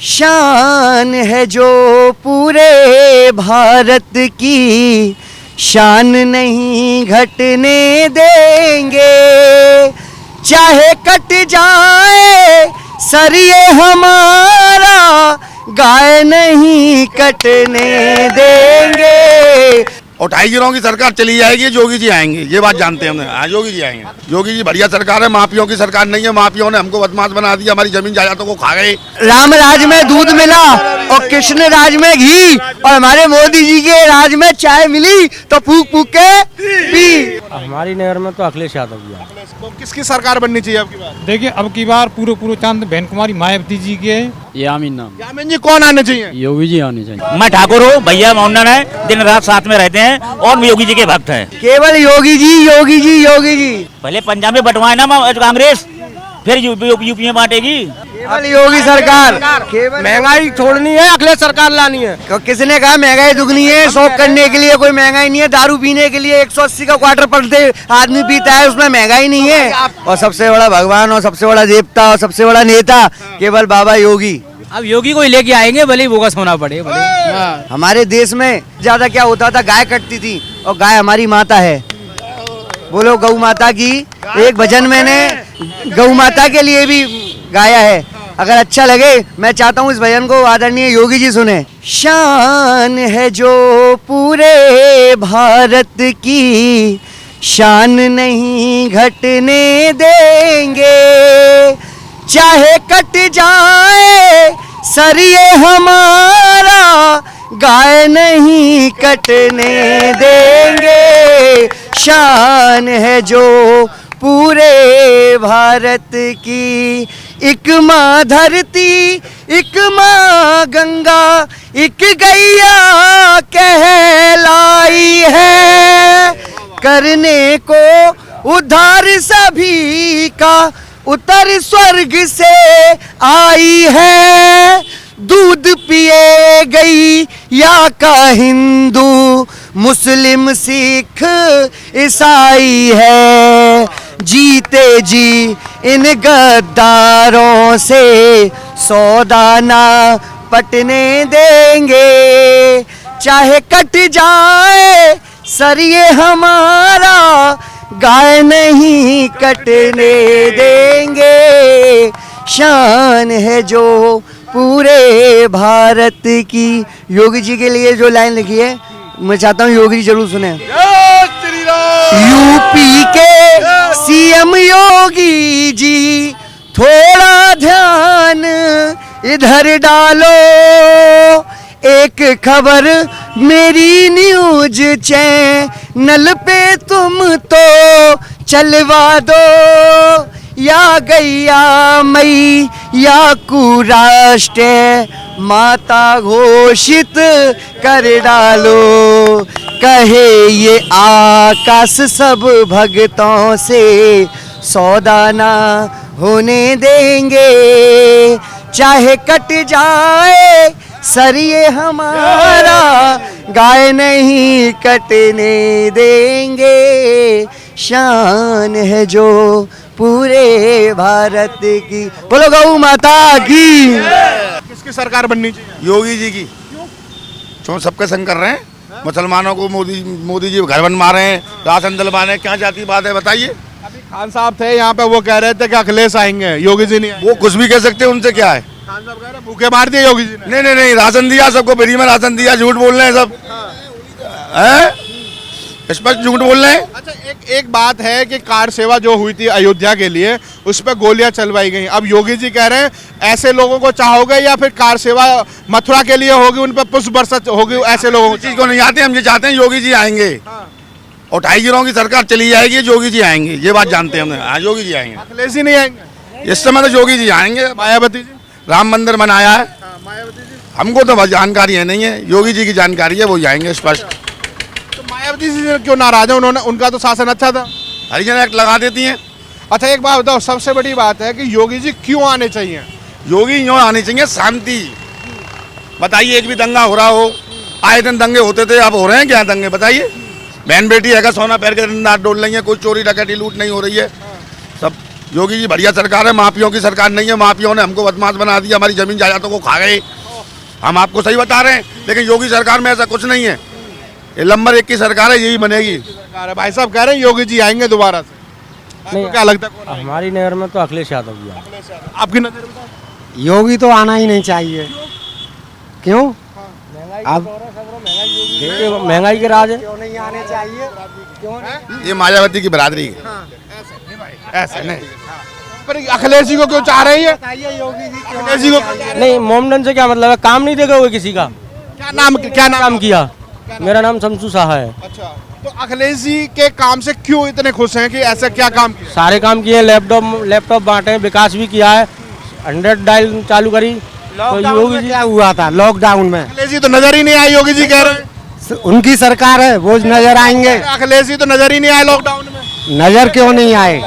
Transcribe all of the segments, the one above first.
शान है जो पूरे भारत की, शान नहीं घटने देंगे। चाहे कट जाए सर ये हमारा, गाय नहीं कटने देंगे। और 2.5 की सरकार चली जाएगी, योगी जी आएंगे, ये बात जानते हैं हमने। हाँ, योगी जी आएंगे। योगी जी बढ़िया सरकार है, माफियों की सरकार नहीं है। माफियों ने हमको बदमाश बना दिया, हमारी जमीन जायदादों को खा गए। राम राज में दूध मिला और कृष्ण राज में घी, और हमारे मोदी जी के राज में चाय मिली तो फूक फूक के पी। हमारी नगर में तो अखिलेश यादव जी है। तो किसकी सरकार बननी चाहिए अब की बार? देखिए अब की बार पूरे चांद बहन कुमारी मायावती जी के यामीन नाम। यामीन जी कौन आने चाहिए? योगी जी आने चाहिए। मैं ठाकुर हूँ, भैया मोहन है, दिन रात साथ में रहते हैं और योगी जी के भक्त हैं। केवल योगी जी योगी जी योगी जी। पहले पंजाब में बंटवाए ना कांग्रेस, फिर यूपी में बांटेगी। केवल योगी सरकार। केवल महंगाई छोड़नी है, अखिलेश सरकार लानी है। किसने कहा महंगाई दुगनी है? शौक करने के लिए कोई महंगाई नहीं है। दारू पीने के लिए 180 का क्वार्टर पर डे आदमी पीता है, उसमें महंगाई नहीं है। और सबसे बड़ा भगवान और सबसे बड़ा देवता और सबसे बड़ा नेता केवल बाबा योगी। अब योगी को ही लेके आएंगे, भले ही बोगस होना पड़े। हमारे देश में ज्यादा क्या होता था, गाय कटती थी, और गाय हमारी माता है। बोलो गौ माता की। एक भजन मैंने गौ माता के लिए भी गाया है। अगर अच्छा लगे, मैं चाहता हूँ इस भजन को आदरणीय योगी जी सुने। शान है जो पूरे भारत की, शान नहीं घटने देंगे। चाहे कट जाए सर ये हमारा, गाय नहीं कटने देंगे। शान है जो पूरे भारत की, एक माँ धरती, एक माँ गंगा, एक गैया कहलाई है। करने को उद्धार सभी का, उतर स्वर्ग से आई है। दूध पिए गई या का हिंदू, मुस्लिम सिख ईसाई है। जीते जी इन गद्दारों से सौदा ना पटने देंगे। चाहे कट जाए सर ये हमारा, गाय नहीं कटने देंगे। शान है जो पूरे भारत की। योगी जी के लिए जो लाइन लिखी है, मैं चाहता हूँ योगी जी जरूर सुने। यूपी के सीएम योगी जी, थोड़ा ध्यान इधर डालो। एक खबर मेरी न्यूज चैनल पे तुम तो चलवा दो। या गैया मई या कुराष्ट्र माता घोषित कर डालो। कहे ये आकाश सब भक्तों से सौदा ना होने देंगे। चाहे कट जाए सर ये हमारा, गाय नहीं कटने देंगे। शान है जो पूरे भारत की। बोलो गौ माता की। किसकी सरकार बननी चाहिए? योगी जी की। क्यों सबके संग कर रहे हैं? मुसलमानों को मोदी जी घर बनवा रहे हैं, राशन दिलवा रहे हैं। क्या जाती बात है बताइए? अभी खान साहब थे यहाँ पे, वो कह रहे थे कि अखिलेश आएंगे, योगी जी नहीं आएंगे। वो कुछ भी कह सकते हैं, उनसे क्या है? खान साहब कह रहे भूखे मार दिए योगी जी ने। नहीं, राशन दिया सबको, फ्री में राशन दिया। झूठ बोल रहे हैं सब, हैं? स्पष्ट झूठ बोल रहे हैं। अच्छा, एक बात है कि कार सेवा जो हुई थी अयोध्या के लिए, उस पर गोलियां चलवाई गई। अब योगी जी कह रहे हैं ऐसे लोगों को चाहोगे या फिर कार सेवा मथुरा के लिए होगी, उन पर पुष्प बरसात होगी? ऐसे लोगों चीज को नहीं आते, हम ये चाहते हैं योगी जी आएंगे। और 2.5 की सरकार चली जाएगी, योगी जी आएंगे, ये बात जानते हैं हमने। हाँ, योगी जी आएंगे। अखिलेश जी नहीं आएंगे इस समय तो योगी जी आएंगे। मायावती जी, राम मंदिर बनाया है, मायावती जी, हमको तो जानकारी है नहीं है। योगी जी की जानकारी है, वो जाएंगे स्पष्ट। तो मायावती जी से क्यों नाराज है? उन्होंने, उनका तो शासन अच्छा था। हरिजन एक्ट लगा देती हैं। अच्छा, एक बात बताओ, सबसे बड़ी बात है कि योगी जी क्यों आने चाहिए? योगी यूँ आनी चाहिए, शांति। बताइए, एक भी दंगा हो रहा हो? आए दिन दंगे होते थे, अब हो रहे हैं क्या दंगे? बताइए। बहन बेटी है, सोना पैर के दिन रात डोल रही है, कोई चोरी डकैती लूट नहीं हो रही है। सब योगी जी बढ़िया सरकार है, माफियों की सरकार नहीं है। माफियों ने हमको बदमाश बना दिया, हमारी जमीन जायदादों को खा गए। हम आपको सही बता रहे हैं, लेकिन योगी सरकार में ऐसा कुछ नहीं है। ये नंबर 1 की सरकार है, यही बनेगी। भाई साहब कह रहे हैं योगी जी आएंगे दोबारा से, आपको क्या लगता है कौन आएगा? हमारी नगर में तो अखिलेश यादव जी है। आपकी नजर में? योगी तो आना ही नहीं चाहिए। क्यों? अब महंगाई के राज है। क्यों नहीं आने चाहिए? ये मायावती की बरादरी है। ऐसे नहीं, पर अखिलेश जी को क्यों चाह रही है? अखिलेश जी को नहीं, मोमडन से क्या मतलब है? काम नहीं देगा कोई किसी का। क्या नाम किया? मेरा नाम शमसू साहा है। अच्छा, तो अखिलेश जी के काम से क्यों इतने खुश हैं कि ऐसा क्या काम किया? सारे काम किए, लैपटॉप बांटे, विकास भी किया है, 100 डायल चालू करी। तो योगी जी क्या हुआ था लॉकडाउन में? अखिलेश जी तो नजर ही नहीं आए, योगी जी कह रहे हैं। उनकी सरकार है, वो नजर आएंगे। अखिलेश जी तो नजर ही नहीं आए लॉकडाउन में। नजर क्यों नहीं आए?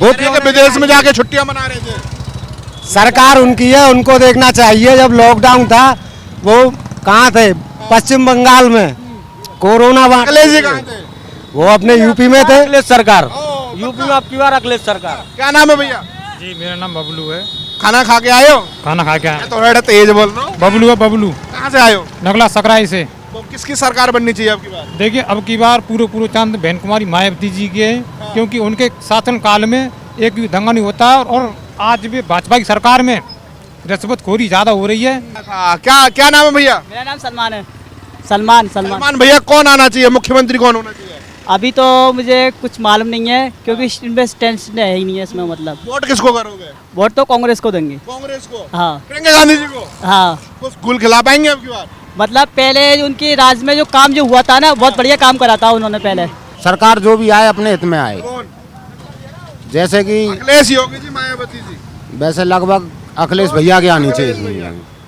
वो तो विदेश में जाके छुट्टियां मना रहे थे। सरकार उनकी है, उनको देखना चाहिए। जब लॉकडाउन था वो कहाँ थे? पश्चिम बंगाल में कोरोना अखिलेश जी कहाँ थे? वो अपने यूपी में थे। अखिलेश सरकार, यूपी में अब की बार अखिलेश सरकार। क्या नाम है भैया? जी मेरा नाम बबलू है। खाना खा के आए हो? खाना खा के आया। तो थोड़ा तेज बोल रहा हूँ। बबलू है, बबलू कहाँ से आए हो? नगला सकराई से। तो किसकी सरकार बननी चाहिए आपकी बात? देखिए अब की बार पूरे चांद बहन कुमारी मायावती जी के हैं, क्योंकि उनके शासन काल में एक भी दंगा नहीं होता और आज भी भाजपा की सरकार में रिश्वतखोरी ज्यादा हो रही है। क्या क्या नाम है भैया? मेरा नाम सलमान है। सलमान सलमान भैया कौन आना चाहिए, मुख्यमंत्री कौन होना चाहिए? अभी तो मुझे कुछ मालूम नहीं है, क्योंकि टेंशन है ही नहीं है इसमें। मतलब वोट किसको करोगे? वोट तो कांग्रेस को देंगे। कांग्रेस को? हाँ प्रियंका गांधी जी को? हाँ, कुछ गुल खिला पाएंगे आपकी बात? मतलब पहले उनके राज में जो काम जो हुआ था ना, बहुत बढ़िया काम करा था उन्होंने पहले। सरकार जो भी आए अपने हित में आए। कौन? जैसे कि अखिलेश योगी जी, मायावती जी? वैसे लगभग अखिलेश भैया के आनी चाहिए।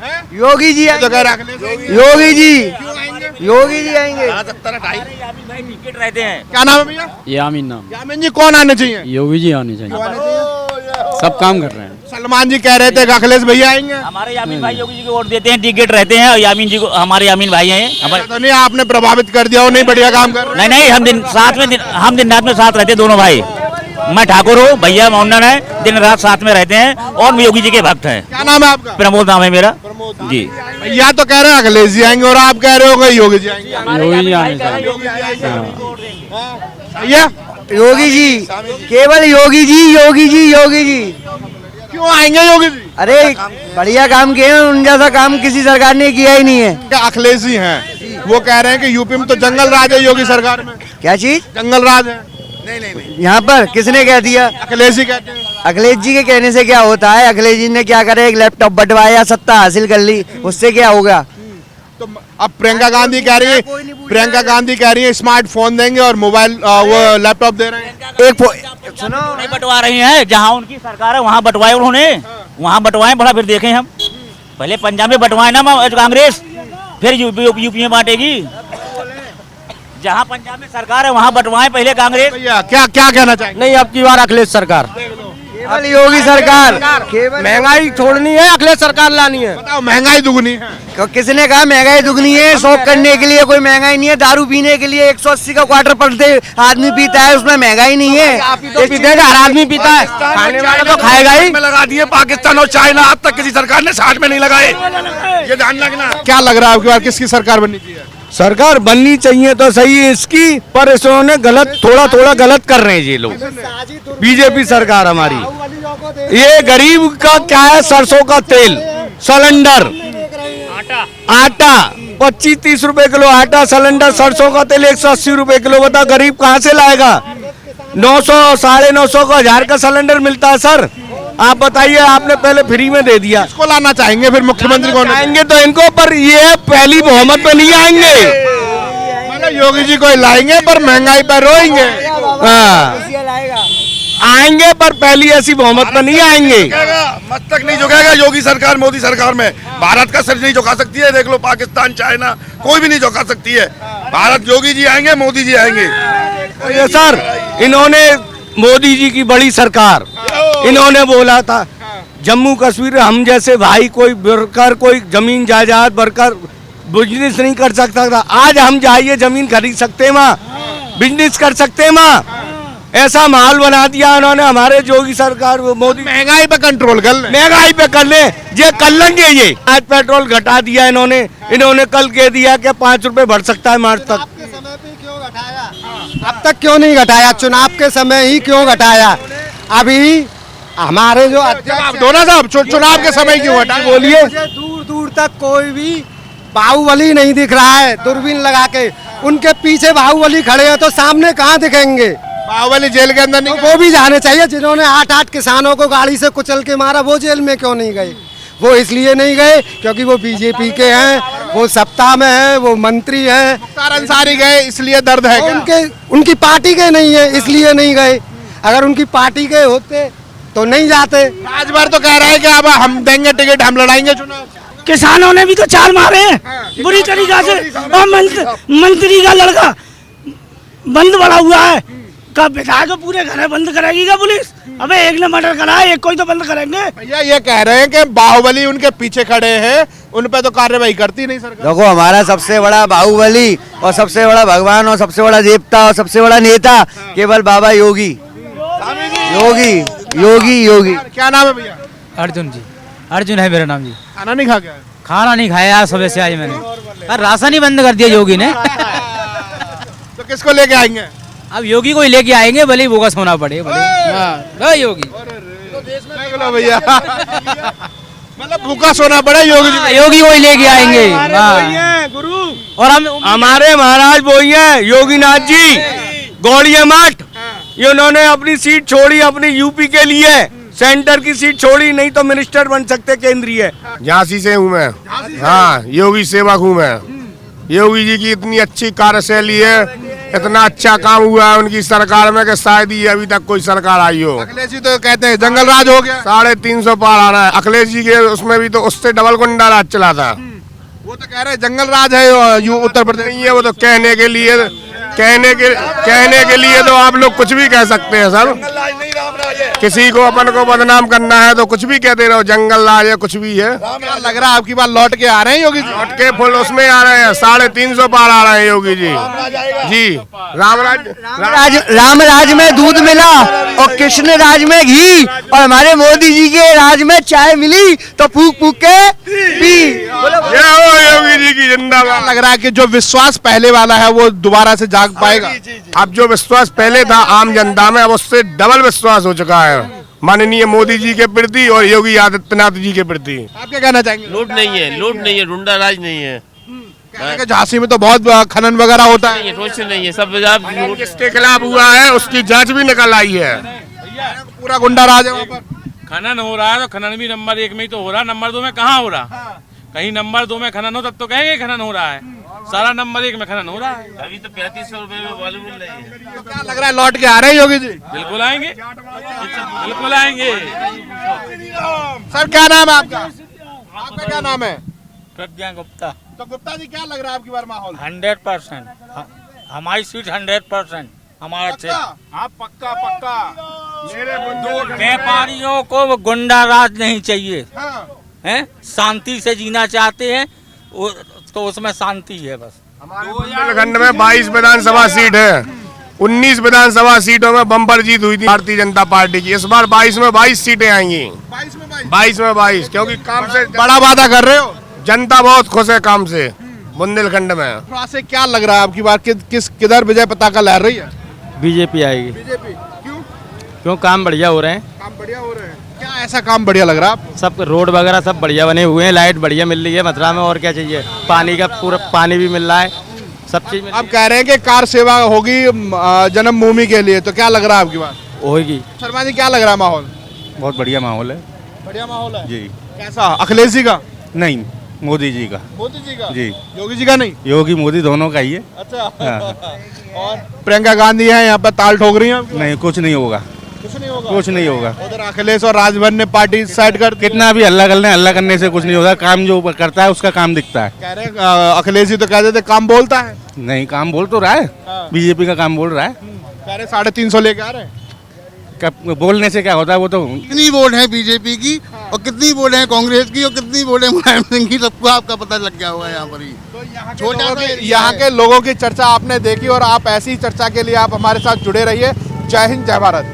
हैं? योगी जी तो कह रहे अखिलेश आएंगे। योगी जी क्यों आएंगे? योगी जी आएंगे। भाई टिकट रहते हैं। क्या नाम है भैया? यामीन नाम। यामिन जी कौन आने चाहिए? योगी जी आने चाहिए, सब काम कर रहे हैं। सलमान जी कह रहे थे कि अखिलेश भैया आएंगे। हमारे यामीन भाई योगी जी को वोट देते हैं, टिकट रहते हैं। और यामीन जी को, हमारे यामीन भाई हैं हमारे। तो नहीं आपने प्रभावित कर दिया, वो नहीं बढ़िया काम कर रहे? नहीं, हम दिन रात में साथ रहते हैं दोनों भाई। मैं ठाकुर हूँ, भैया मोहनन है, दिन रात साथ में रहते हैं और योगी जी के भक्त हैं। क्या नाम है आपका? प्रमोद नाम है मेरा जी। भैया तो कह रहे हैं अखिलेश जी आएंगे और आप कह रहे हो कि योगी जी आएंगे। योगी जी आने चाहिए। भैया योगी जी, केवल योगी जी, योगी जी, योगी जी। क्यों आएंगे योगी जी? अरे बढ़िया काम किए हैं, उन जैसा काम किसी सरकार ने किया ही नहीं है। क्या अखिलेश जी हैं, वो कह रहे हैं कि यूपी में तो जंगल राज है योगी सरकार में। क्या चीज? जंगल राज है। नहीं, यहाँ पर किसने कह दिया? अखिलेश जी कहते हैं। अखिलेश जी के कहने से क्या होता है? अखिलेश जी ने क्या करे? एक लैपटॉप बंटवाया, सत्ता हासिल कर ली, उससे क्या होगा? तो अब प्रियंका गांधी कह रही है स्मार्टफोन देंगे और मोबाइल वो लैपटॉप दे रहे हैं। सुनो, नहीं बंटवा रही हैं, जहाँ उनकी सरकार है वहाँ बंटवाए उन्होंने, वहाँ बंटवाए। बड़ा फिर देखें हम, पहले पंजाब में बंटवाए ना कांग्रेस, फिर यूपी में बांटेगी। जहाँ पंजाब में सरकार है वहाँ बंटवाए पहले कांग्रेस। भैया क्या क्या कहना चाहेंगे? नहीं, अब की बार अखिलेश सरकार, केवल योगी सरकार। महंगाई छोड़नी है, अखिलेश सरकार लानी है। बताओ, महंगाई दुगनी है। किसने कहा महंगाई दुगनी है? शौक करने के लिए कोई महंगाई नहीं है। दारू पीने के लिए 180 का क्वार्टर पर डे आदमी पीता है, उसमें महंगाई नहीं है। तो पीतेगा, हर आदमी पीता है, खाने वाला तो खाएगा ही। में लगा दिए पाकिस्तान और चाइना, आज तक किसी सरकार ने 60 में नहीं लगाए। ये ध्यान रखना। क्या लग रहा है आपकी बार किसकी सरकार बननी चाहिए? सरकार बननी चाहिए तो सही है इसकी, पर इन्होंने थोड़ा गलत कर रहे हैं ये लोग। बीजेपी सरकार हमारी, ये गरीब का क्या है? सरसों का तेल, सिलेंडर, आटा 25-30 रुपए किलो आटा, सिलेंडर, सरसों का तेल 180 रुपए किलो। बता गरीब कहाँ से लाएगा? 900, 950 का 1000 का सिलेंडर मिलता है सर। आप बताइए, आपने पहले फ्री में दे दिया। किसको लाना चाहेंगे फिर मुख्यमंत्री कौन आएंगे तो इनको, पर ये पहली बहुमत पे नहीं आएंगे। मतलब योगी जी को लाएंगे पर महंगाई पर रोएंगे। हाँ, आएंगे पर पहली ऐसी बहुमत पर नहीं आएंगे। मस्तक नहीं झुकेगा योगी सरकार, मोदी सरकार में। भारत का सिर नहीं झुका सकती है, देख लो पाकिस्तान, चाइना, कोई भी नहीं झुका सकती है। भारत योगी जी आएंगे, मोदी जी आएंगे। ये सर, इन्होंने मोदी जी की बड़ी सरकार, इन्होंने बोला था जम्मू कश्मीर हम जैसे भाई कोई वर्कर, कोई जमीन जायदाद वर्कर बिजनेस नहीं कर सकता था। आज हम जाइए जमीन खरीद सकते हैं, माँ बिजनेस कर सकते हैं, माँ ऐसा माहौल बना दिया उन्होंने हमारे योगी सरकार मोदी। महंगाई पे कंट्रोल कर ले, महंगाई पे कर ले, ये कर लेंगे। ये आज पेट्रोल घटा दिया इन्होंने कल कह दिया कि 5 रुपए बढ़ सकता है मार्च तक। अब तक क्यों नहीं घटाया? चुनाव के समय ही क्यों घटाया? अभी हमारे जो जवाब दो ना साहब, चुनाव के समय क्यों हटाया? बोलिए। दूर दूर तक कोई भी बाहुबली नहीं दिख रहा है। दूरबीन लगा के उनके पीछे बाहुबली खड़े हैं तो सामने कहाँ दिखेंगे? बाहुबली जेल के अंदर नहीं, वो भी जाने चाहिए। जिन्होंने 8-8 किसानों को गाड़ी से कुचल के मारा, वो जेल में क्यों नहीं गए? वो इसलिए नहीं गए क्योंकि वो बीजेपी के हैं, वो सत्ता में हैं, वो मंत्री हैं। मुख्तार अंसारी गए इसलिए दर्द है क्या? उनकी पार्टी के नहीं है इसलिए नहीं गए। अगर उनकी पार्टी के होते तो नहीं जाते। राजभर तो कह रहा है कि अब हम देंगे टिकट, हम लड़ाएंगे चुनाव। किसानों ने भी तो चाल मारे हैं बुरी तरीका से। और मंत्री का लड़का बंद पड़ा हुआ है, कब विधायक पूरे घर बंद करेगी क्या पुलिस? अबे एक ने मर्डर करा है, एक कोई तो बंद करेंगे। भैया ये कह रहे हैं कि बाहुबली उनके पीछे खड़े हैं, उन पे तो कार्रवाई करती नहीं सरकार। देखो, हमारा सबसे बड़ा बाहुबली और सबसे बड़ा भगवान और सबसे बड़ा देवता और सबसे बड़ा नेता केवल बाबा योगी। योगी। क्या नाम है भैया? अर्जुन जी, अर्जुन है मेरा नाम जी। खाना नहीं खा के आए? खाना नहीं खाया यार, सुबह से आज मैंने। यार राशन ही बंद कर दिया योगी ने। तो किसको लेके आएंगे? अब योगी को ही लेके आएंगे, भले ही बोगस होना पड़े। भले योगी देख लो भैया, मतलब भूखा सोना पड़ा योगी जी। योगी को ही लेके आएंगे। गुरु और हम हमारे महाराज वही है योगीनाथ जी, गौड़िया मठ। इन्होंने अपनी सीट छोड़ी अपनी यूपी के लिए, सेंटर की सीट छोड़ी, नहीं तो मिनिस्टर बन सकते केंद्रीय। झांसी से हूँ मैं। हाँ, योगी सेवक हूँ मैं। योगी जी की इतनी अच्छी कार्यशैली है, इतना अच्छा काम हुआ है उनकी सरकार में कि शायद ही अभी तक कोई सरकार आई हो। अखिलेश जी तो कहते हैं जंगल राज हो गया। 350 पार आ रहा है अखिलेश जी के, उसमें भी तो उससे डबल गुंडा राज चला था। वो तो कह रहे हैं जंगल राज है यू उत्तर प्रदेश। नहीं है वो तो कहने के लिए तो आप लोग कुछ भी कह सकते हैं सर। किसी को अपन को बदनाम करना है तो कुछ भी कहते रहो, जंगल राज है कुछ भी है। क्या लग रहा है आपकी बात लौट के आ रहे हैं योगी जी? लौट के फुल उसमें आ रहे हैं, 350 पार आ रहे हैं योगी जी। जी रामराज में दूध मिला और कृष्ण राज में घी, और हमारे मोदी जी के राज में चाय मिली तो फूक फूक के पी। ये हो योगी जी की जिंदाबाद। लग रहा है कि जो विश्वास पहले वाला है वो दोबारा से जाग पाएगा। अब जो विश्वास पहले था आम जनता में, अब उससे डबल विश्वास हो चुका है माननीय मोदी जी के प्रति और योगी आदित्यनाथ जी के प्रति। आप क्या कहना चाहेंगे? लूट नहीं है, गुंडा राज नहीं है। झांसी में तो बहुत खनन वगैरह होता है। कुछ नहीं है, सब जिसके खिलाफ हुआ है उसकी जांच भी निकल आई है। पूरा गुंडा राज है वहाँ पर। खनन हो रहा है तो खनन भी नंबर 1 में ही तो हो रहा है, नंबर 2 में कहाँ हो रहा? कहीं नंबर 2 में खनन हो तब तो कहेंगे खनन हो रहा है, सारा नंबर 1 में खनन हो रहा है। अभी तो 3500 रुपए में बालू मिल रही है। तो क्या लग रहा है लौट के आ रहे हैं योगी जी? बिल्कुल आएंगे, बिल्कुल आएंगे। सर क्या नाम है आपका? आपका क्या नाम है? प्रज्ञा गुप्ता। तो गुप्ता जी क्या लग रहा है आपकी बार माहौल? 100%। हमारी सीट 100% हमारा क्षेत्र। आप पक्का व्यापारियों को गुंडा राज नहीं चाहिए, हैं? शांति से जीना चाहते हैं तो उसमें शांति है बस। बुंदेलखंड में 22 विधानसभा सीट है, 19 विधानसभा सीटों में बम्पर जीत हुई थी भारतीय जनता पार्टी की। इस बार 22 में 22 सीटें आएंगी। 22 में 22 क्योंकि काम से बड़ा वादा कर रहे हो। जनता बहुत खुश है काम से बुंदेलखंड में। थोड़ा से क्या लग रहा है आपकी बार किधर विजय पताका लहर रही है? बीजेपी आएगी। बीजेपी क्यों? काम बढ़िया हो रहे हैं। काम बढ़िया हो रहे हैं। क्या ऐसा काम बढ़िया लग रहा है आपको? सब रोड वगैरह सब बढ़िया बने हुए हैं, लाइट बढ़िया मिल रही है मथुरा में, और क्या चाहिए? पानी का पूरा पानी भी मिल रहा है, सब चीज। आप कह रहे हैं कि कार सेवा होगी जन्मभूमि के लिए, तो क्या लग रहा है आपकी बात? होगी। शर्मा जी क्या लग रहा है माहौल? बहुत बढ़िया माहौल है। बढ़िया माहौल है जी। कैसा? अखिलेश जी का? नहीं, मोदी जी का। मोदी जी का? जी। योगी जी का नहीं? योगी मोदी दोनों का ही है। अच्छा। और प्रियंका गांधी है यहाँ पे, ताल ठोक रही है? नहीं, कुछ नहीं होगा, कुछ नहीं होगा। कुछ नहीं होगा। उधर अखिलेश और राजभर ने पार्टी साइड कर दी। कितना भी हल्ला कर लें, हल्ला करने से कुछ नहीं होता। काम जो करता है उसका काम दिखता है। कह रहे हैं अखिलेश जी तो कहते थे काम बोलता है। नहीं, काम बोल तो रहा है, बीजेपी का काम बोल रहा है। कह रहे 350 लेके आ रहे हैं। बोलने से क्या होता है? वो तो कितनी वोट है बीजेपी की और कितनी वोट है कांग्रेस की और कितनी वोट है मुलायम सिंह की, सबको आपका पता लग गया होगा यहाँ पर ही। यहाँ के लोगों की चर्चा आपने देखी और आप ऐसी चर्चा के लिए आप हमारे साथ जुड़े रहिए। जय हिंद, जय भारत।